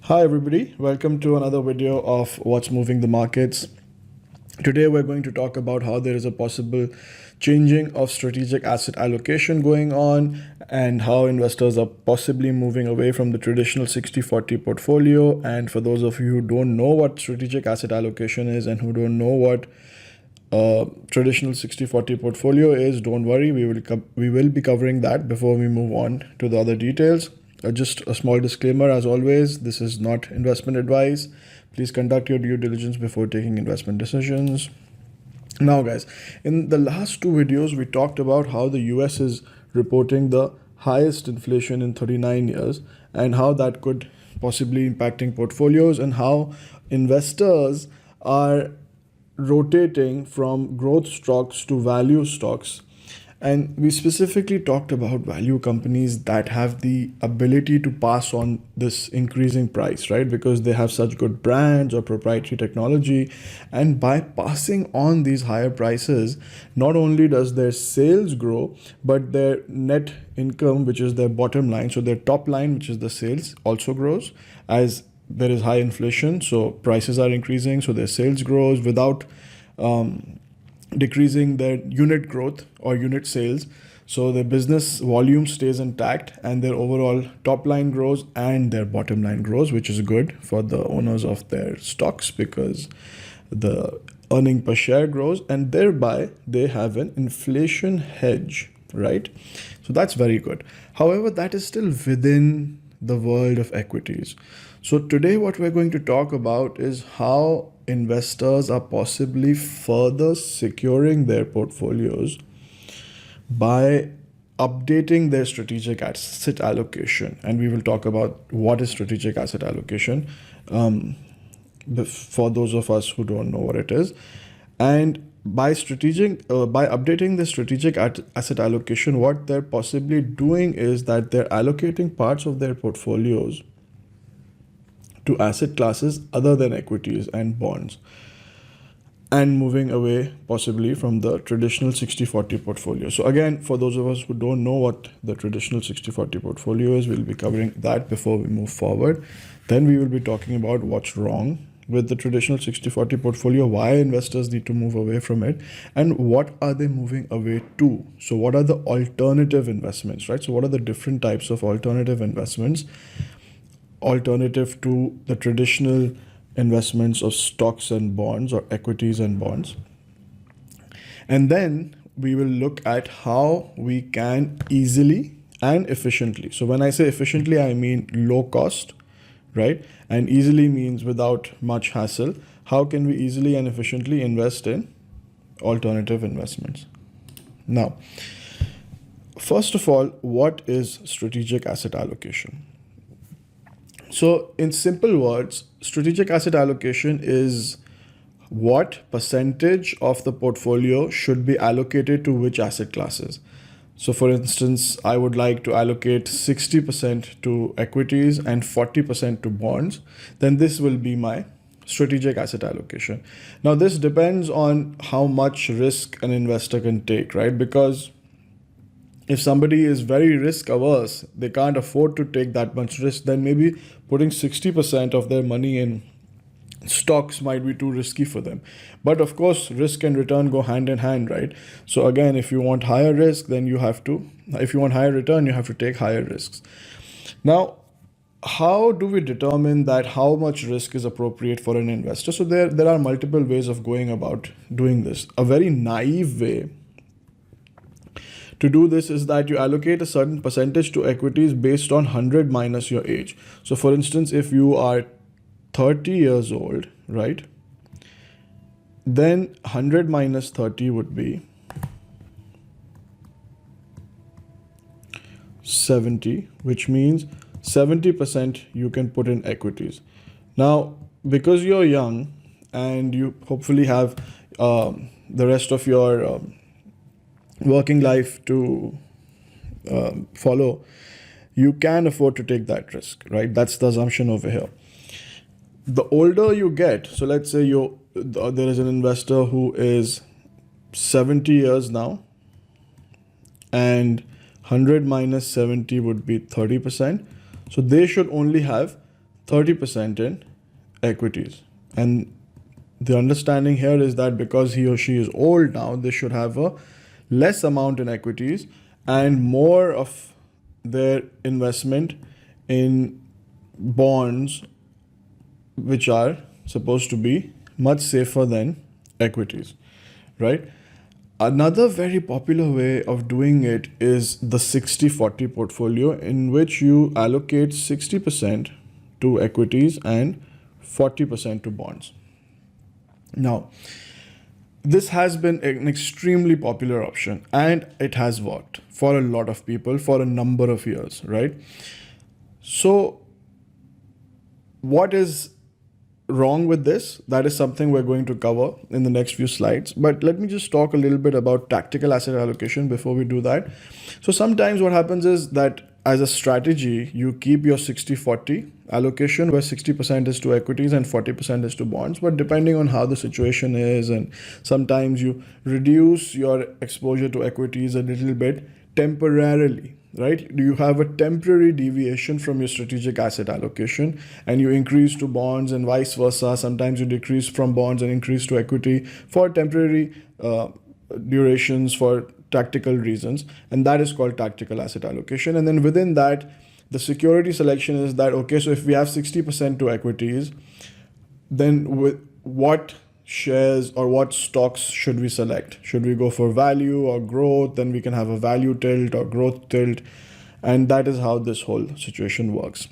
Hi everybody, welcome to another video of what's moving the markets. Today we're going to talk about how there is a possible changing of strategic asset allocation going on and how investors are possibly moving away from the traditional 60-40 portfolio. And for those of you who don't know what strategic asset allocation is and who don't know what traditional 60-40 portfolio is, don't worry, we will be covering that before we move on to the other details. Just a small disclaimer, as always, this is not investment advice. Please conduct your due diligence before taking investment decisions. Now guys, in the last two videos, we talked about how the US is reporting the highest inflation in 39 years and how that could possibly impacting portfolios and how investors are rotating from growth stocks to value stocks. And we specifically talked about value companies that have the ability to pass on this increasing price, right? Because they have such good brands or proprietary technology. And by passing on these higher prices, not only does their sales grow, but their net income, which is their bottom line, so their top line, which is the sales, also grows as there is high inflation. So prices are increasing, so their sales grows without decreasing their unit growth or unit sales. So their business volume stays intact and their overall top line grows and their bottom line grows, which is good for the owners of their stocks because the earning per share grows and thereby they have an inflation hedge, right? So that's very good. However, that is still within the world of equities. So today what we're going to talk about is how investors are possibly further securing their portfolios by updating their strategic asset allocation. And we will talk about what is strategic asset allocation for those of us who don't know what it is. And by updating the strategic asset allocation, what they're possibly doing is that they're allocating parts of their portfolios to asset classes other than equities and bonds and moving away possibly from the traditional 60-40 portfolio. So again, for those of us who don't know what the traditional 60-40 portfolio is, we'll be covering that before we move forward. Then we will be talking about what's wrong with the traditional 60-40 portfolio, why investors need to move away from it, and what are they moving away to. So what are the alternative investments, right? So what are the different types of alternative investments alternative to the traditional investments of stocks and bonds or equities and bonds. And then we will look at how we can easily and efficiently. So when I say efficiently, I mean low cost, right? And easily means without much hassle. How can we easily and efficiently invest in alternative investments? Now, first of all, what is strategic asset allocation? So in simple words, strategic asset allocation is what percentage of the portfolio should be allocated to which asset classes. So for instance, I would like to allocate 60% to equities and 40% to bonds. Then this will be my strategic asset allocation. Now this depends on how much risk an investor can take, right? Because if somebody is very risk averse, they can't afford to take that much risk, then maybe putting 60% of their money in stocks might be too risky for them. But of course, risk and return go hand in hand, right? So again, if you want higher risk, then if you want higher return, you have to take higher risks. Now, how do we determine that how much risk is appropriate for an investor? So there are multiple ways of going about doing this. A very naive way to do this is that you allocate a certain percentage to equities based on 100 minus your age. So for instance, if you are 30 years old, right, then 100 minus 30 would be 70, which means 70% you can put in equities. Now, because you're young and you hopefully have the rest of your working life to follow, you can afford to take that risk, right? That's the assumption over here. The older you get, so let's say there is an investor who is 70 years now and 100 minus 70 would be 30%. So they should only have 30% in equities. And the understanding here is that because he or she is old now, they should have a less amount in equities and more of their investment in bonds, which are supposed to be much safer than equities, right? Another very popular way of doing it is the 60-40 portfolio, in which you allocate 60% to equities and 40% to bonds. Now, this has been an extremely popular option and it has worked for a lot of people for a number of years, right? So, what is wrong with this? That is something we're going to cover in the next few slides. But let me just talk a little bit about tactical asset allocation before we do that. So sometimes what happens is that as a strategy, you keep your 60-40 allocation where 60% is to equities and 40% is to bonds. But depending on how the situation is, and sometimes you reduce your exposure to equities a little bit temporarily, right? You have a temporary deviation from your strategic asset allocation and you increase to bonds and vice versa. Sometimes you decrease from bonds and increase to equity for temporary durations for tactical reasons. And that is called tactical asset allocation. And then within that, the security selection is that, okay, so if we have 60% to equities, then with what shares or what stocks should we select? Should we go for value or growth? Then we can have a value tilt or growth tilt. And that is how this whole situation works.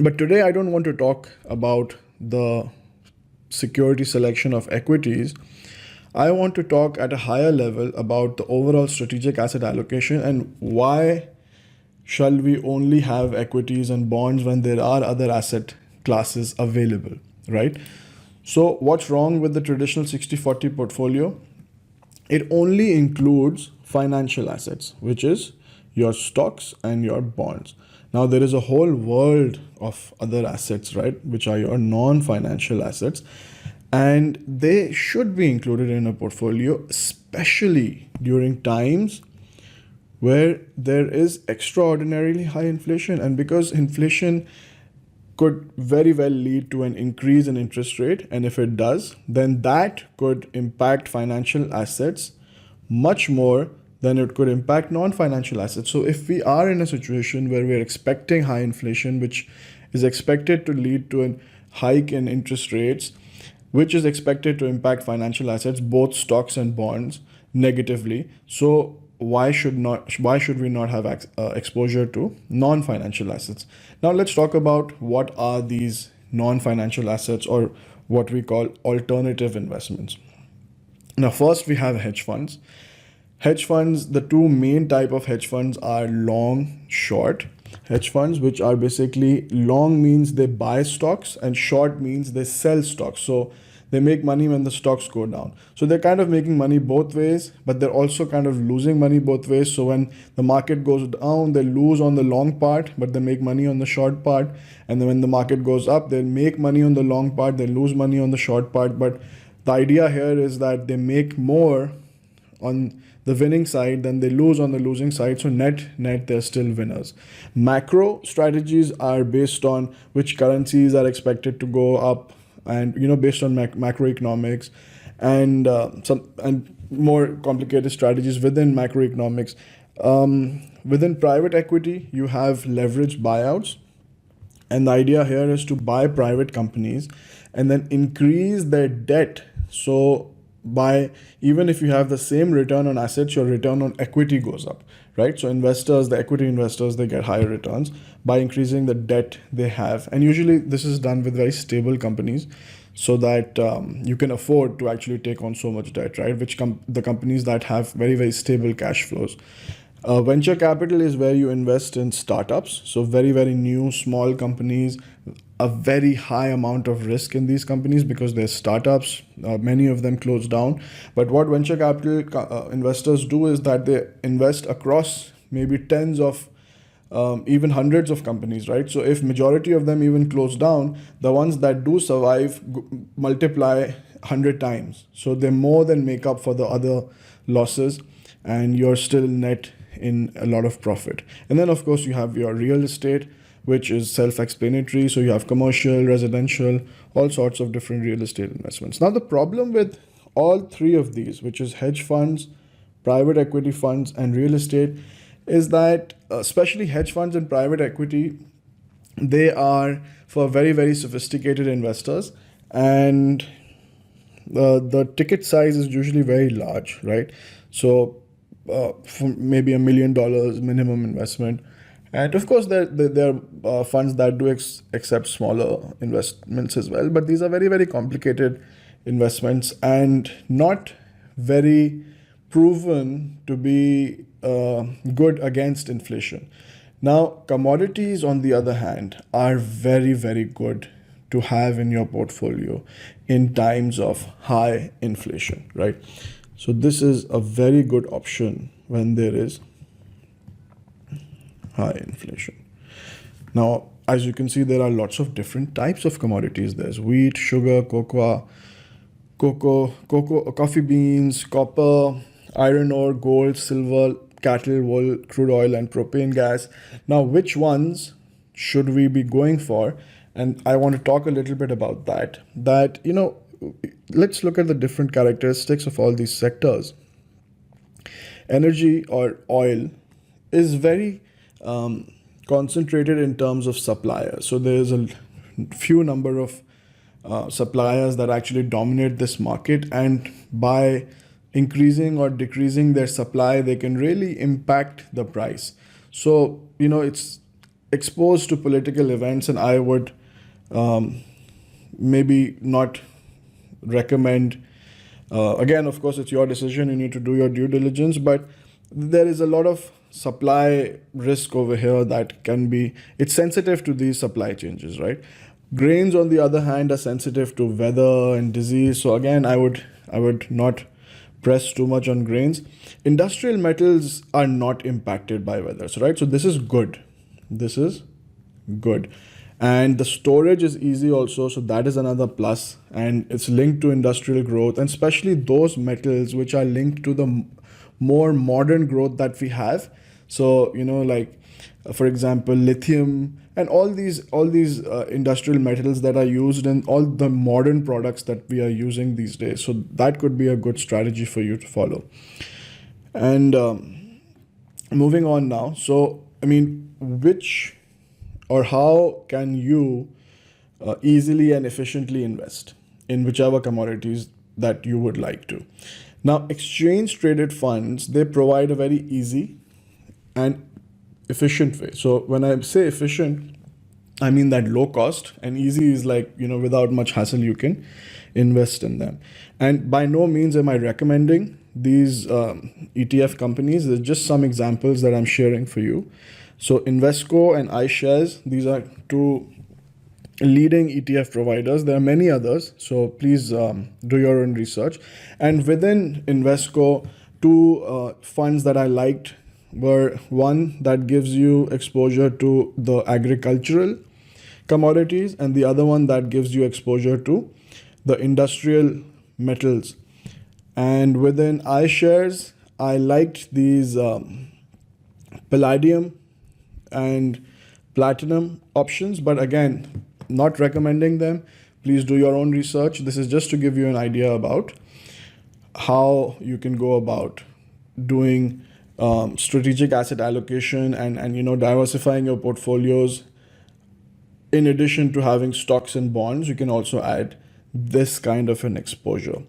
But today I don't want to talk about the security selection of equities. I want to talk at a higher level about the overall strategic asset allocation and why shall we only have equities and bonds when there are other asset classes available, right? So what's wrong with the traditional 60-40 portfolio? It only includes financial assets, which is your stocks and your bonds. Now there is a whole world of other assets, right, which are your non-financial assets, and they should be included in a portfolio, especially during times where there is extraordinarily high inflation. And because inflation could very well lead to an increase in interest rate, and if it does, then that could impact financial assets much more than it could impact non-financial assets. So if we are in a situation where we're expecting high inflation, which is expected to lead to a hike in interest rates, which is expected to impact financial assets, both stocks and bonds, negatively, so why should we not have exposure to non-financial assets? Now let's talk about what are these non-financial assets, or what we call alternative investments. Now first we have hedge funds. Hedge funds, the two main type of hedge funds are long, short. Hedge funds, which are basically long means they buy stocks and short means they sell stocks. So they make money when the stocks go down. So they're kind of making money both ways, but they're also kind of losing money both ways. So when the market goes down, they lose on the long part, but they make money on the short part. And then when the market goes up, they make money on the long part, they lose money on the short part. But the idea here is that they make more on the winning side than they lose on the losing side. So net, they're still winners. Macro strategies are based on which currencies are expected to go up, and based on macroeconomics, and some more complicated strategies within macroeconomics. Within private equity, you have leveraged buyouts, and the idea here is to buy private companies and then increase their debt. So by even if you have the same return on assets, your return on equity goes up, right? So the equity investors, they get higher returns by increasing the debt they have. And usually this is done with very stable companies, so that you can afford to actually take on so much debt, right? The companies that have very, very stable cash flows. Venture capital is where you invest in startups. So very, very new, small companies, a very high amount of risk in these companies because they're startups. Many of them close down. But what venture capital investors do is that they invest across maybe tens of even hundreds of companies, right? So if majority of them even close down, the ones that do survive multiply 100 times. So they more than make up for the other losses, and you're still net in a lot of profit. And then of course you have your real estate, which is self-explanatory. So you have commercial, residential, all sorts of different real estate investments. Now, the problem with all three of these, which is hedge funds, private equity funds, and real estate, is that especially hedge funds and private equity, they are for very, very sophisticated investors, and the ticket size is usually very large, right? So for maybe $1 million minimum investment. And of course, there are funds that do accept smaller investments as well. But these are very, very complicated investments and not very proven to be good against inflation. Now, commodities, on the other hand, are very, very good to have in your portfolio in times of high inflation, right? So this is a very good option when there is high inflation. Now, as you can see, there are lots of different types of commodities. There's wheat, sugar, cocoa, coffee beans, copper, iron ore, gold, silver, cattle, wool, crude oil, and propane gas. Now, which ones should we be going for? And I want to talk a little bit about that. Let's look at the different characteristics of all these sectors. Energy or oil is very concentrated in terms of suppliers. So there's a few number of suppliers that actually dominate this market, and by increasing or decreasing their supply, they can really impact the price. So, it's exposed to political events, and I would maybe not recommend. Again, of course, it's your decision. You need to do your due diligence, but there is a lot of supply risk over here that it's sensitive to these supply changes, right? Grains, on the other hand, are sensitive to weather and disease. So again, I would not press too much on grains. Industrial metals are not impacted by weather, right? So this is good. This is good. And the storage is easy also, so that is another plus, and it's linked to industrial growth, and especially those metals which are linked to the more modern growth that we have. So, for example, lithium and all these industrial metals that are used in all the modern products that we are using these days. So that could be a good strategy for you to follow. And moving on now. So, which or how can you easily and efficiently invest in whichever commodities that you would like to? Now, exchange traded funds, they provide a very easy and efficient way. So when I say efficient, I mean that low cost, and easy is like, without much hassle, you can invest in them. And by no means am I recommending these ETF companies. There's just some examples that I'm sharing for you. So Invesco and iShares, these are two leading ETF providers. There are many others, so please do your own research. And within Invesco, two funds that I liked were one that gives you exposure to the agricultural commodities, and the other one that gives you exposure to the industrial metals. And within iShares, I liked these palladium and platinum options, but again, not recommending them. Please do your own research. This is just to give you an idea about how you can go about doing strategic asset allocation and diversifying your portfolios. In addition to having stocks and bonds, you can also add this kind of an exposure.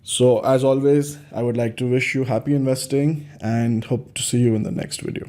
So as always, I would like to wish you happy investing and hope to see you in the next video.